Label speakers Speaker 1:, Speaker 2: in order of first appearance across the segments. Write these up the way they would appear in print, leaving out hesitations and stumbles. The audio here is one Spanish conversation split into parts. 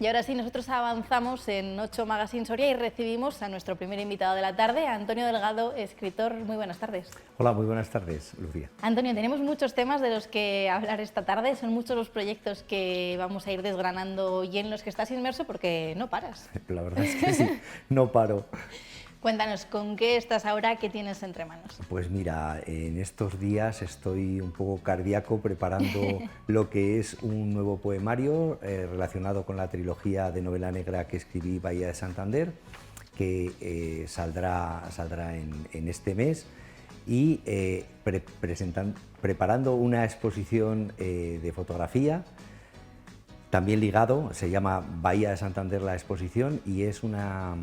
Speaker 1: Y ahora sí, nosotros avanzamos en 8 Magazine Soria y recibimos a nuestro primer invitado de la tarde, Antonio Delgado, escritor. Muy buenas tardes.
Speaker 2: Hola, muy buenas tardes, Lucía.
Speaker 1: Antonio, tenemos muchos temas de los que hablar esta tarde. Son muchos los proyectos que vamos a ir desgranando y en los que estás inmerso porque no paras.
Speaker 2: La verdad es que sí, no paro.
Speaker 1: Cuéntanos, ¿con qué estás ahora? ¿Qué tienes entre manos?
Speaker 2: Pues mira, en estos días estoy un poco cardíaco preparando lo que es un nuevo poemario relacionado con la trilogía de novela negra que escribí, Bahía de Santander, que saldrá en este mes, y preparando una exposición de fotografía. También ligado, se llama Bahía de Santander la exposición, y es una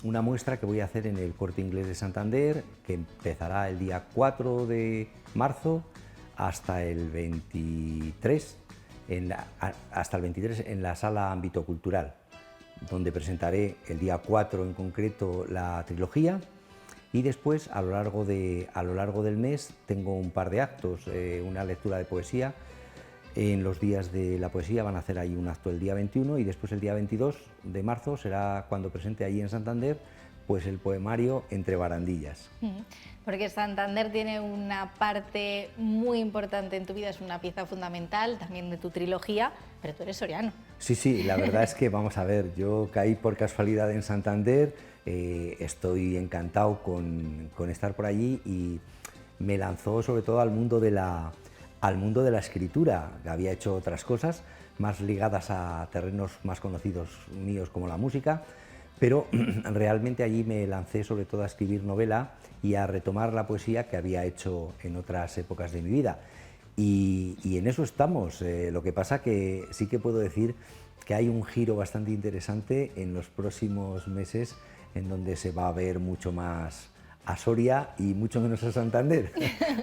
Speaker 2: muestra que voy a hacer en el Corte Inglés de Santander, que empezará el día 4 de marzo hasta el 23, hasta el 23 en la Sala Ámbito Cultural, donde presentaré el día 4 en concreto la trilogía, y después a lo largo del mes tengo un par de actos, una lectura de poesía. En los días de la poesía van a hacer ahí un acto el día 21 y después el día 22 de marzo será cuando presente allí en Santander pues el poemario Entre barandillas.
Speaker 1: Porque Santander tiene una parte muy importante en tu vida, es una pieza fundamental también de tu trilogía, pero tú eres soriano.
Speaker 2: Sí, la verdad es que vamos a ver, yo caí por casualidad en Santander, estoy encantado con estar por allí y me lanzó sobre todo al mundo de la escritura. Había hecho otras cosas más ligadas a terrenos más conocidos míos como la música, pero realmente allí me lancé sobre todo a escribir novela y a retomar la poesía que había hecho en otras épocas de mi vida. Y en eso estamos. Lo que pasa que sí que puedo decir que hay un giro bastante interesante en los próximos meses en donde se va a ver mucho más a Soria y mucho menos a Santander.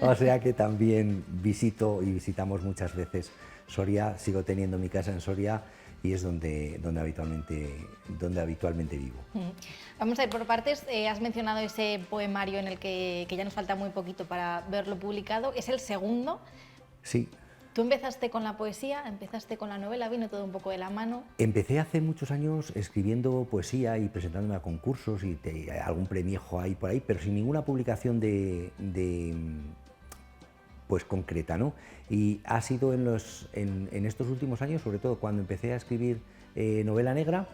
Speaker 2: O sea que también visitamos muchas veces Soria, sigo teniendo mi casa en Soria y es donde habitualmente vivo.
Speaker 1: Vamos a ir por partes. Has mencionado ese poemario en el que ya nos falta muy poquito para verlo publicado. Es el segundo.
Speaker 2: Sí.
Speaker 1: ¿Tú empezaste con la poesía, empezaste con la novela, vino todo un poco de la mano?
Speaker 2: Empecé hace muchos años escribiendo poesía y presentándome a concursos y algún premiejo ahí por ahí, pero sin ninguna publicación pues concreta, ¿no? Y ha sido en estos últimos años, sobre todo cuando empecé a escribir novela negra,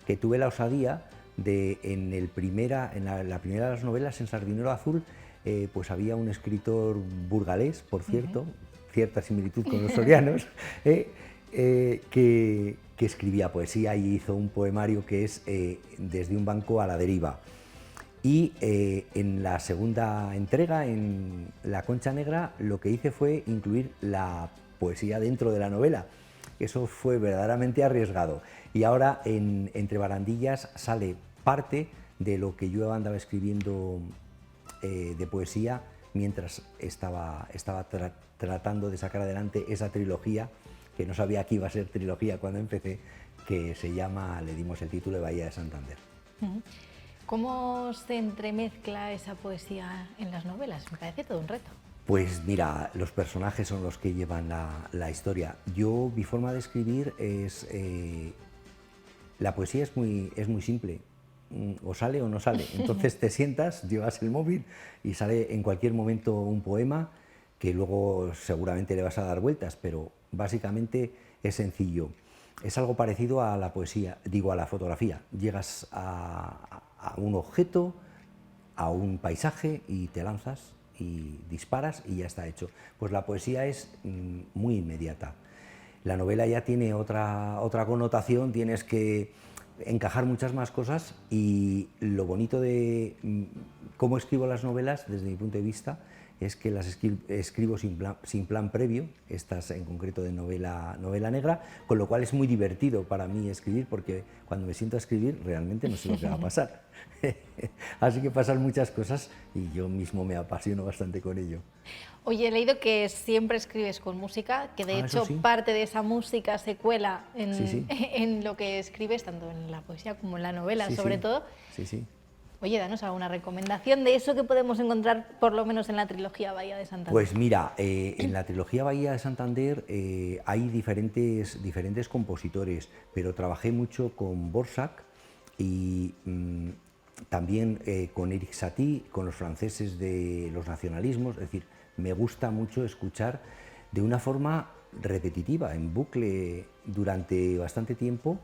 Speaker 2: que tuve la osadía de en la primera de las novelas, en Sardinero Azul, pues había un escritor burgalés, por cierto, cierta similitud con los sorianos, que escribía poesía y hizo un poemario que es Desde un banco a la deriva. Y en la segunda entrega, en La Concha Negra, lo que hice fue incluir la poesía dentro de la novela. Eso fue verdaderamente arriesgado. Y ahora en Entre barandillas sale parte de lo que yo andaba escribiendo de poesía mientras estaba tratando de sacar adelante esa trilogía, que no sabía que iba a ser trilogía cuando empecé, que se llama, le dimos el título de Bahía de Santander.
Speaker 1: ¿Cómo se entremezcla esa poesía en las novelas? Me parece todo un reto.
Speaker 2: Pues mira, los personajes son los que llevan la historia. Mi forma de escribir es... la poesía es muy simple. O sale o no sale. Entonces te sientas, llevas el móvil y sale en cualquier momento un poema que luego seguramente le vas a dar vueltas, pero básicamente es sencillo. Es algo parecido a la poesía, a la fotografía. Llegas a un objeto, a un paisaje y te lanzas y disparas y ya está hecho. Pues la poesía es muy inmediata. La novela ya tiene otra connotación, tienes que encajar muchas más cosas, y lo bonito de cómo escribo las novelas, desde mi punto de vista, es que las escribo sin plan previo, estas en concreto de novela negra, con lo cual es muy divertido para mí escribir, porque cuando me siento a escribir realmente no sé lo que va a pasar. Así que pasan muchas cosas y yo mismo me apasiono bastante con ello.
Speaker 1: Oye, he leído que siempre escribes con música, que de hecho
Speaker 2: sí.
Speaker 1: parte de esa música se cuela
Speaker 2: Sí.
Speaker 1: en lo que escribes, tanto en la poesía como en la novela, sobre todo.
Speaker 2: Sí.
Speaker 1: Oye, danos alguna recomendación de eso que podemos encontrar por lo menos en la trilogía Bahía de Santander.
Speaker 2: Pues mira, en la trilogía Bahía de Santander hay diferentes compositores, pero trabajé mucho con Borsak y también con Eric Satie, con los franceses de los nacionalismos. Es decir, me gusta mucho escuchar de una forma repetitiva, en bucle, durante bastante tiempo,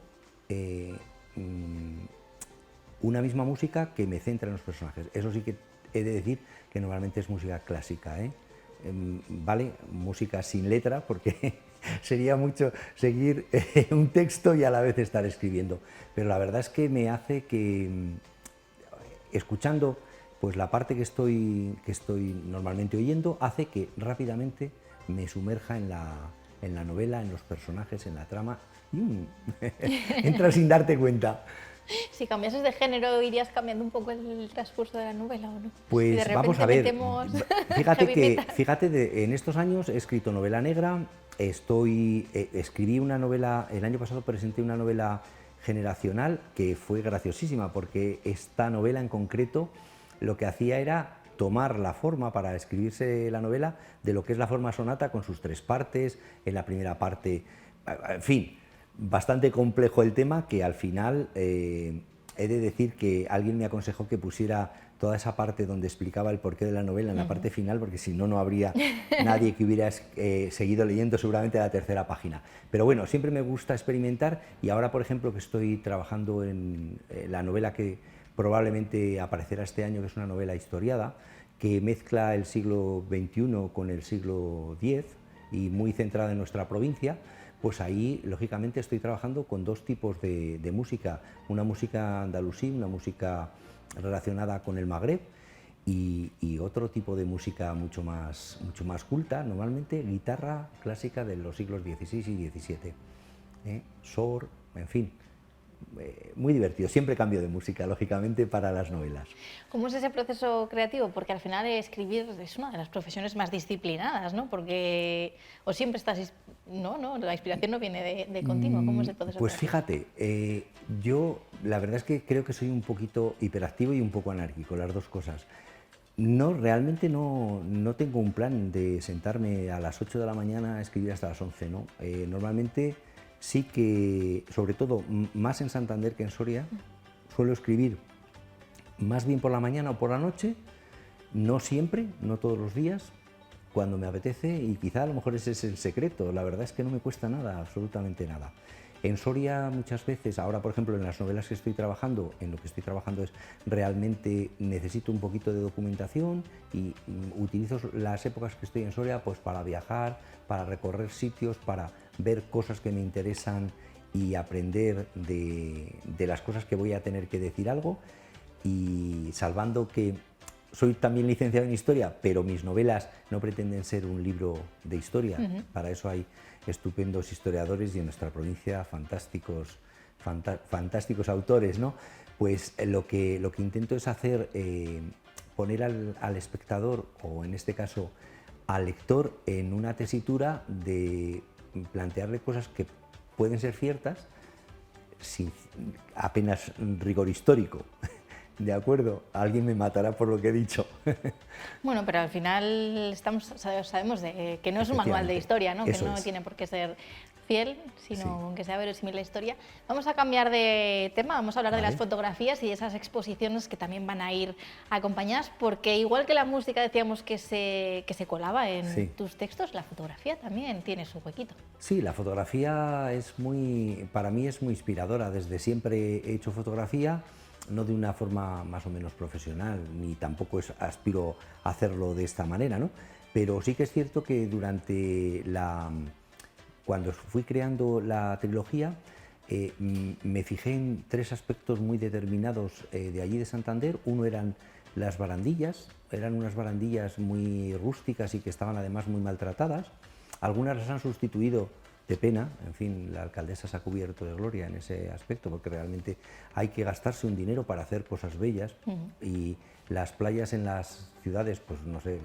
Speaker 2: una misma música que me centra en los personajes. Eso sí que he de decir que normalmente es música clásica, ¿eh? ¿Vale? Música sin letra, porque sería mucho seguir un texto y a la vez estar escribiendo. Pero la verdad es que me hace que, escuchando pues la parte que estoy normalmente oyendo, hace que rápidamente me sumerja en la novela, en los personajes, en la trama, y entras sin darte cuenta.
Speaker 1: Si cambiases de género, ¿irías cambiando un poco el transcurso de la novela o no?
Speaker 2: Pues vamos a ver,
Speaker 1: fíjate
Speaker 2: en estos años he escrito novela negra, escribí una novela, el año pasado presenté una novela generacional que fue graciosísima, porque esta novela en concreto lo que hacía era tomar la forma para escribirse la novela de lo que es la forma sonata con sus 3 partes, en la primera parte, en fin, bastante complejo el tema, que al final he de decir que alguien me aconsejó que pusiera toda esa parte donde explicaba el porqué de la novela en la parte final, porque si no, no habría nadie que hubiera seguido leyendo seguramente la 3.ª página. Pero bueno, siempre me gusta experimentar, y ahora, por ejemplo, que estoy trabajando en la novela que probablemente aparecerá este año, que es una novela historiada, que mezcla el siglo XXI con el siglo X y muy centrada en nuestra provincia, pues ahí, lógicamente, estoy trabajando con 2 tipos de música, una música andalusí, una música relacionada con el Magreb, y otro tipo de música mucho más culta, normalmente guitarra clásica de los siglos XVI y XVII, sor, en fin. Muy divertido, siempre cambio de música, lógicamente, para las novelas.
Speaker 1: ¿Cómo es ese proceso creativo? Porque al final escribir es una de las profesiones más disciplinadas, ¿no? Porque o siempre estás... No, la inspiración no viene de continuo. ¿Cómo es el proceso
Speaker 2: Pues
Speaker 1: creativo?
Speaker 2: fíjate, yo la verdad es que creo que soy un poquito hiperactivo y un poco anárquico, las 2 cosas. No, realmente no tengo un plan de sentarme a las 8 de la mañana a escribir hasta las 11, ¿no? Normalmente sí que, sobre todo, más en Santander que en Soria, suelo escribir más bien por la mañana o por la noche, no siempre, no todos los días, cuando me apetece, y quizá a lo mejor ese es el secreto. La verdad es que no me cuesta nada, absolutamente nada. En Soria muchas veces, ahora por ejemplo en las novelas que estoy trabajando, en lo que estoy trabajando es realmente necesito un poquito de documentación y utilizo las épocas que estoy en Soria pues para viajar, para recorrer sitios, para ver cosas que me interesan y aprender de las cosas que voy a tener que decir algo, y salvando que soy también licenciado en Historia, pero mis novelas no pretenden ser un libro de historia. Para eso hay estupendos historiadores y en nuestra provincia fantásticos autores, ¿no? Pues lo que intento es hacer, poner al espectador, o en este caso al lector, en una tesitura de plantearle cosas que pueden ser ciertas sin apenas rigor histórico. ¿De acuerdo? Alguien me matará por lo que he dicho.
Speaker 1: Bueno, pero al final sabemos que no es un manual de historia, ¿no? Que no tiene por qué ser fiel, sino que sea verosímil la historia. Vamos a cambiar de tema, vamos a hablar de las fotografías y de esas exposiciones que también van a ir acompañadas, porque igual que la música decíamos que se colaba en tus textos, la fotografía también tiene su huequito. Sí,
Speaker 2: la fotografía para mí es muy inspiradora. Desde siempre he hecho fotografía, no de una forma más o menos profesional, ni tampoco aspiro a hacerlo de esta manera, ¿no? Pero sí que es cierto que cuando fui creando la trilogía, me fijé en 3 aspectos muy determinados de allí de Santander. Uno eran las barandillas, eran unas barandillas muy rústicas y que estaban además muy maltratadas. Algunas las han sustituido, de pena, en fin, la alcaldesa se ha cubierto de gloria en ese aspecto, porque realmente hay que gastarse un dinero para hacer cosas bellas, y las playas en las ciudades, pues no sé,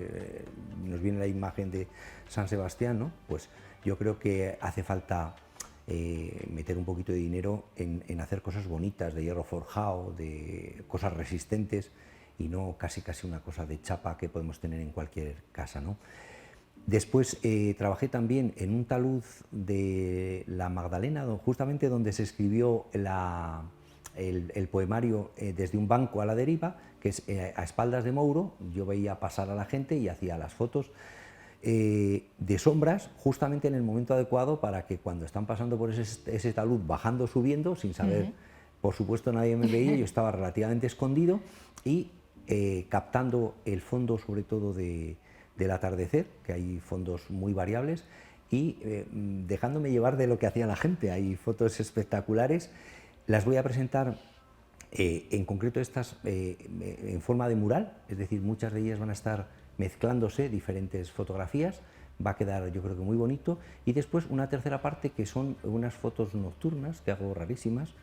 Speaker 2: nos viene la imagen de San Sebastián, ¿no? Pues yo creo que hace falta meter un poquito de dinero en hacer cosas bonitas, de hierro forjado, de cosas resistentes, y no casi una cosa de chapa que podemos tener en cualquier casa, ¿no? Después trabajé también en un talud de la Magdalena, justamente donde se escribió el poemario Desde un banco a la deriva, que es a espaldas de Mouro. Yo veía pasar a la gente y hacía las fotos de sombras justamente en el momento adecuado para que cuando están pasando por ese talud, bajando, subiendo, sin saber, por supuesto nadie me veía, yo estaba relativamente escondido y captando el fondo sobre todo del atardecer, que hay fondos muy variables, y dejándome llevar de lo que hacía la gente. Hay fotos espectaculares, las voy a presentar en concreto estas en forma de mural, es decir, muchas de ellas van a estar mezclándose diferentes fotografías, va a quedar yo creo que muy bonito, y después una tercera parte que son unas fotos nocturnas que hago rarísimas.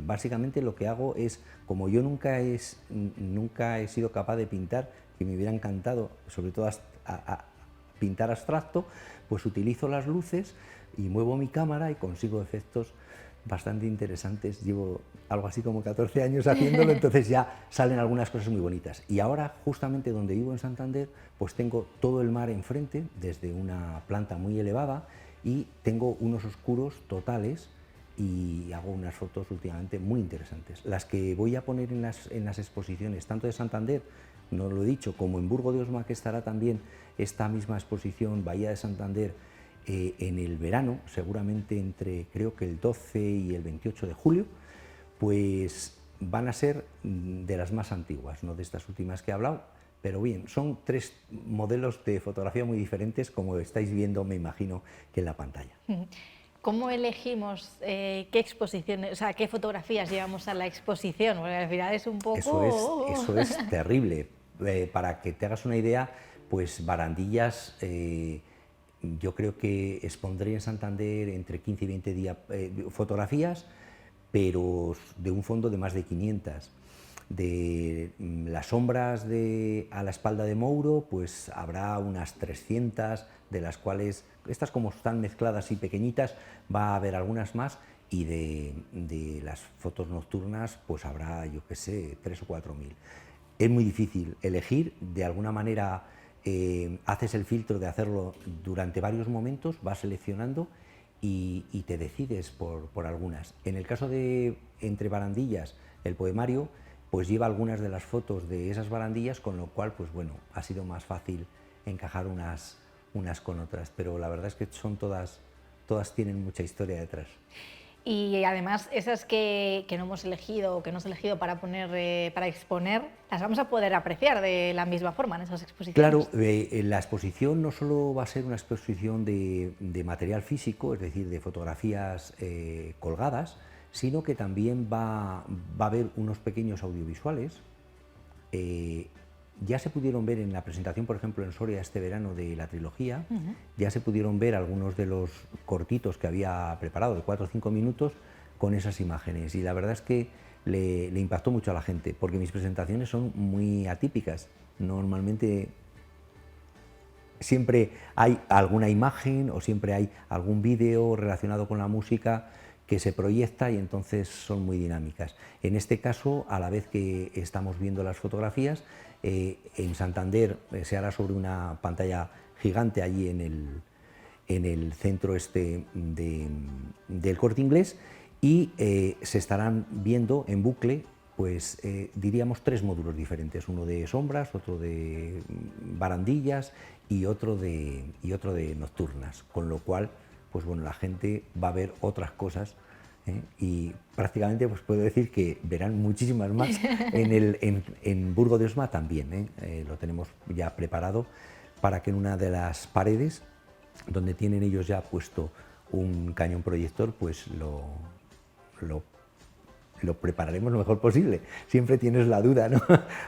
Speaker 2: Básicamente lo que hago es, como yo nunca he sido capaz de pintar, que me hubiera encantado, sobre todo a pintar abstracto, pues utilizo las luces y muevo mi cámara y consigo efectos bastante interesantes. Llevo algo así como 14 años haciéndolo, entonces ya salen algunas cosas muy bonitas. Y ahora, justamente donde vivo en Santander, pues tengo todo el mar enfrente, desde una planta muy elevada, y tengo unos oscuros totales, y hago unas fotos últimamente muy interesantes. Las que voy a poner en las exposiciones, tanto de Santander, no lo he dicho, como en Burgo de Osma, que estará también esta misma exposición, Bahía de Santander, en el verano, seguramente entre creo que el 12 y el 28 de julio, pues van a ser de las más antiguas, no de estas últimas que he hablado, pero bien, son 3 modelos de fotografía muy diferentes, como estáis viendo, me imagino, que en la pantalla.
Speaker 1: ¿Cómo elegimos qué exposiciones, o sea, qué fotografías llevamos a la exposición? Porque al final es un poco...
Speaker 2: Eso es terrible. Para que te hagas una idea, pues barandillas, yo creo que expondré en Santander entre 15 y 20 fotografías, pero de un fondo de más de 500. De las sombras a la espalda de Mouro, pues habrá unas 300, de las cuales, estas como están mezcladas y pequeñitas, va a haber algunas más, y de las fotos nocturnas, pues habrá, yo qué sé, 3 o 4 mil. Es muy difícil elegir, de alguna manera haces el filtro de hacerlo durante varios momentos, vas seleccionando y te decides por algunas. En el caso de Entre barandillas, el poemario, pues lleva algunas de las fotos de esas barandillas, con lo cual, pues bueno, ha sido más fácil encajar unas con otras, pero la verdad es que son todas tienen mucha historia detrás.
Speaker 1: Y además esas que no hemos elegido o que no hemos elegido para exponer, las vamos a poder apreciar de la misma forma en esas exposiciones.
Speaker 2: Claro, la exposición no solo va a ser una exposición de material físico, es decir, de fotografías colgadas, sino que también va a haber unos pequeños audiovisuales. Ya se pudieron ver en la presentación, por ejemplo, en Soria este verano de la trilogía, ya se pudieron ver algunos de los cortitos que había preparado, de 4 o 5 minutos, con esas imágenes. Y la verdad es que le impactó mucho a la gente, porque mis presentaciones son muy atípicas. Normalmente siempre hay alguna imagen o siempre hay algún vídeo relacionado con la música que se proyecta, y entonces son muy dinámicas. En este caso, a la vez que estamos viendo las fotografías, en Santander se hará sobre una pantalla gigante allí en el centro del Corte Inglés, y se estarán viendo en bucle, pues diríamos 3 módulos diferentes, uno de sombras, otro de barandillas y otro de nocturnas, con lo cual, pues bueno, la gente va a ver otras cosas, y prácticamente pues puedo decir que verán muchísimas más en Burgo de Osma también. Lo tenemos ya preparado para que en una de las paredes, donde tienen ellos ya puesto un cañón proyector, pues lo prepararemos lo mejor posible. Siempre tienes la duda, ¿no?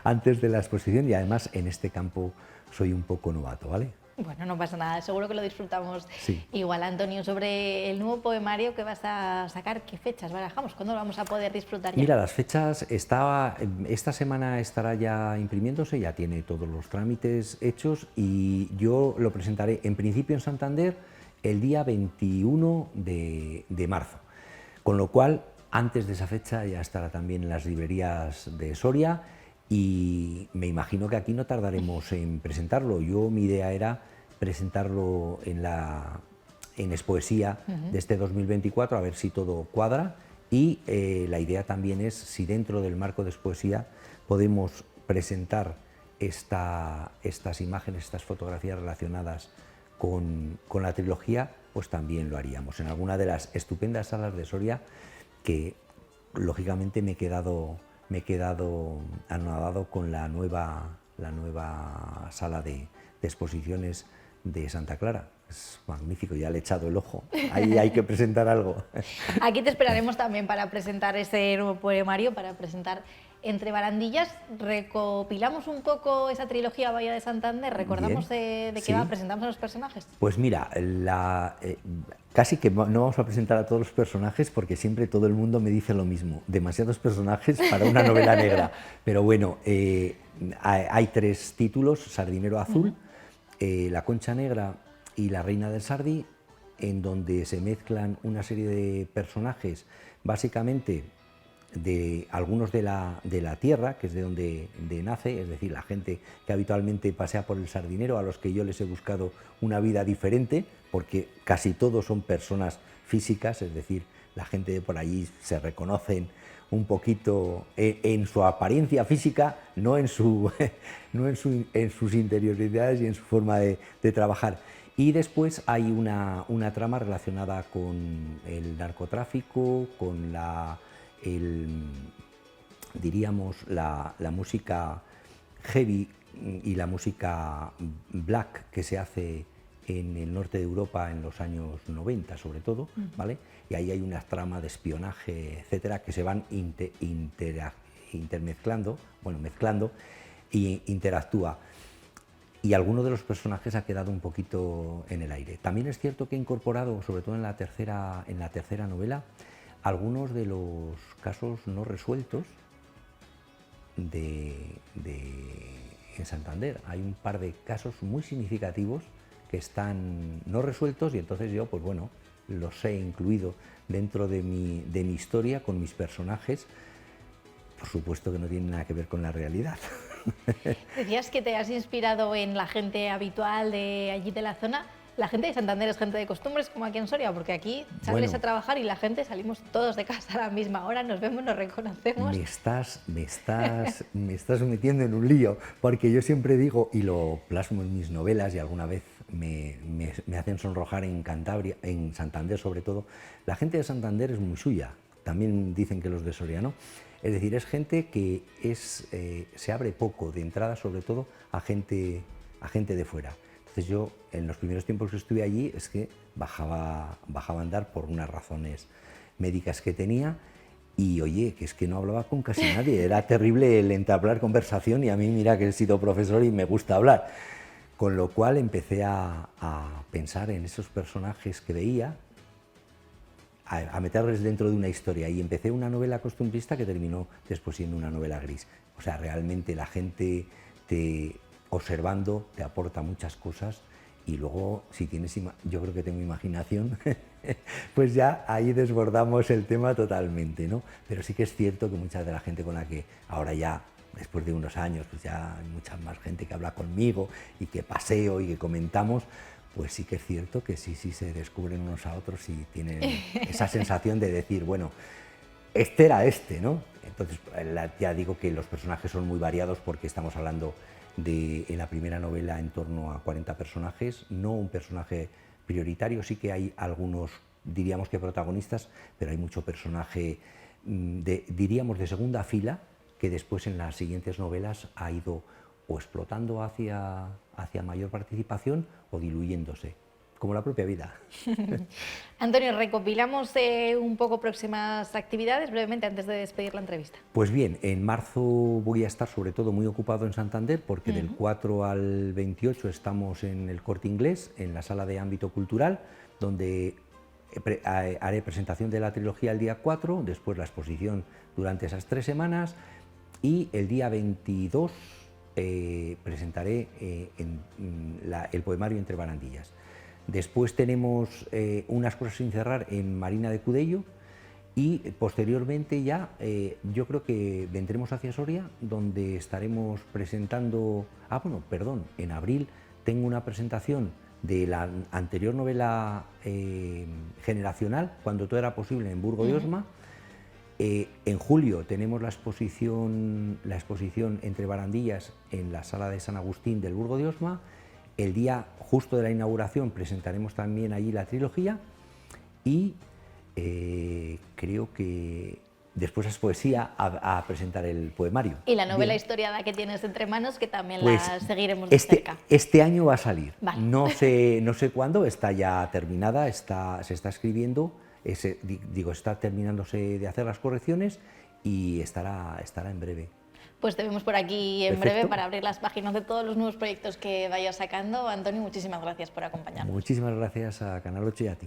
Speaker 2: Antes de la exposición, y además en este campo soy un poco novato, ¿vale?
Speaker 1: Bueno, no pasa nada, seguro que lo disfrutamos.
Speaker 2: Sí.
Speaker 1: Igual. Antonio, sobre el nuevo poemario que vas a sacar, ¿qué fechas barajamos? ¿Cuándo lo vamos a poder disfrutar ya?
Speaker 2: Mira, las fechas, esta semana estará ya imprimiéndose, ya tiene todos los trámites hechos, y yo lo presentaré en principio en Santander, el día 21 de marzo, con lo cual antes de esa fecha ya estará también en las librerías de Soria y me imagino que aquí no tardaremos en presentarlo. Mi idea era presentarlo en Expoesía de este 2024, a ver si todo cuadra, y la idea también es si dentro del marco de Expoesía podemos presentar estas imágenes, estas fotografías relacionadas con la trilogía, pues también lo haríamos en alguna de las estupendas salas de Soria, que lógicamente me he quedado anonadado con la nueva sala de exposiciones de Santa Clara. Es magnífico, ya le he echado el ojo, ahí hay que presentar algo.
Speaker 1: Aquí te esperaremos también para presentar ese nuevo poemario, para presentar Entre Barandillas. Recopilamos un poco esa trilogía Bahía de Santander, recordamos de qué va, presentamos a los personajes.
Speaker 2: Pues mira, casi que no vamos a presentar a todos los personajes porque siempre todo el mundo me dice lo mismo, demasiados personajes para una novela negra, pero bueno, hay 3 títulos, Sardinero Azul, La Concha Negra y La Reina del Sardi, en donde se mezclan una serie de personajes, básicamente de algunos de la tierra, que es de donde nace, es decir, la gente que habitualmente pasea por el Sardinero, a los que yo les he buscado una vida diferente, porque casi todos son personas físicas, es decir, la gente de por allí se reconocen un poquito en su apariencia física, no en sus interioridades y en su forma de trabajar. Y después hay una trama relacionada con el narcotráfico, con diríamos la música heavy y la música black que se hace en el norte de Europa en los años 90 sobre todo, ¿vale? Y ahí hay una trama de espionaje, etcétera, que se van intermezclando, mezclando, y interactúa. Y alguno de los personajes ha quedado un poquito en el aire. También es cierto que he incorporado, sobre todo en la tercera novela, algunos de los casos no resueltos en Santander. Hay un par de casos muy significativos que están no resueltos y entonces yo, pues bueno, los he incluido dentro de mi historia con mis personajes. Por supuesto que no tienen nada que ver con la realidad.
Speaker 1: Decías que te has inspirado en la gente habitual de allí de la zona. ¿La gente de Santander es gente de costumbres como aquí en Soria? Porque aquí sales a trabajar y la gente salimos todos de casa a la misma hora, nos vemos, nos reconocemos.
Speaker 2: Me estás metiendo en un lío, porque yo siempre digo, y lo plasmo en mis novelas y alguna vez me hacen sonrojar en Cantabria, en Santander sobre todo, la gente de Santander es muy suya, también dicen que los de Soria no. Es decir, es gente que se abre poco de entrada, sobre todo a gente de fuera. Entonces yo, en los primeros tiempos que estuve allí, es que bajaba a andar por unas razones médicas que tenía y, oye, que es que no hablaba con casi nadie. Era terrible el entablar conversación y a mí, mira que he sido profesor y me gusta hablar. Con lo cual empecé a pensar en esos personajes que veía, a meterles dentro de una historia y empecé una novela costumbrista que terminó después siendo una novela gris. O sea, realmente la gente observando te aporta muchas cosas y luego si tienes, yo creo que tengo imaginación, pues ya ahí desbordamos el tema totalmente, ¿no? Pero sí que es cierto que mucha de la gente con la que ahora ya, después de unos años, pues ya hay mucha más gente que habla conmigo y que paseo y que comentamos, pues sí que es cierto que sí se descubren unos a otros y tienen esa sensación de decir, bueno, este era este, ¿no? Entonces, ya digo que los personajes son muy variados porque estamos hablando en la primera novela en torno a 40 personajes, no un personaje prioritario, sí que hay algunos, diríamos que protagonistas, pero hay mucho personaje, diríamos, de segunda fila, que después en las siguientes novelas ha ido o explotando hacia mayor participación o diluyéndose, como la propia vida.
Speaker 1: Antonio, recopilamos un poco próximas actividades brevemente antes de despedir la entrevista.
Speaker 2: Pues bien, en marzo voy a estar sobre todo muy ocupado en Santander porque del 4 al 28 estamos en el Corte Inglés, en la sala de ámbito cultural, donde haré presentación de la trilogía el día 4, después la exposición durante esas 3 semanas y el día 22 presentaré el poemario Entre Barandillas. Después tenemos unas cosas sin cerrar en Marina de Cudello y posteriormente ya yo creo que vendremos hacia Soria, donde estaremos presentando, en abril tengo una presentación de la anterior novela generacional, Cuando todo era posible, en Burgo de Osma. En julio tenemos la exposición Entre barandillas en la sala de San Agustín del Burgo de Osma. El día justo de la inauguración presentaremos también allí la trilogía y creo que después es poesía a presentar el poemario.
Speaker 1: Y la novela historiada que tienes entre manos, que también la seguiremos de cerca.
Speaker 2: Este año va a salir,
Speaker 1: vale.
Speaker 2: no sé cuándo, está ya terminada, se está escribiendo, está terminándose de hacer las correcciones y estará en breve.
Speaker 1: Pues te vemos por aquí en breve para abrir las páginas de todos los nuevos proyectos que vayas sacando. Antonio, muchísimas gracias por acompañarnos.
Speaker 2: Muchísimas gracias a Canal 8 y a ti.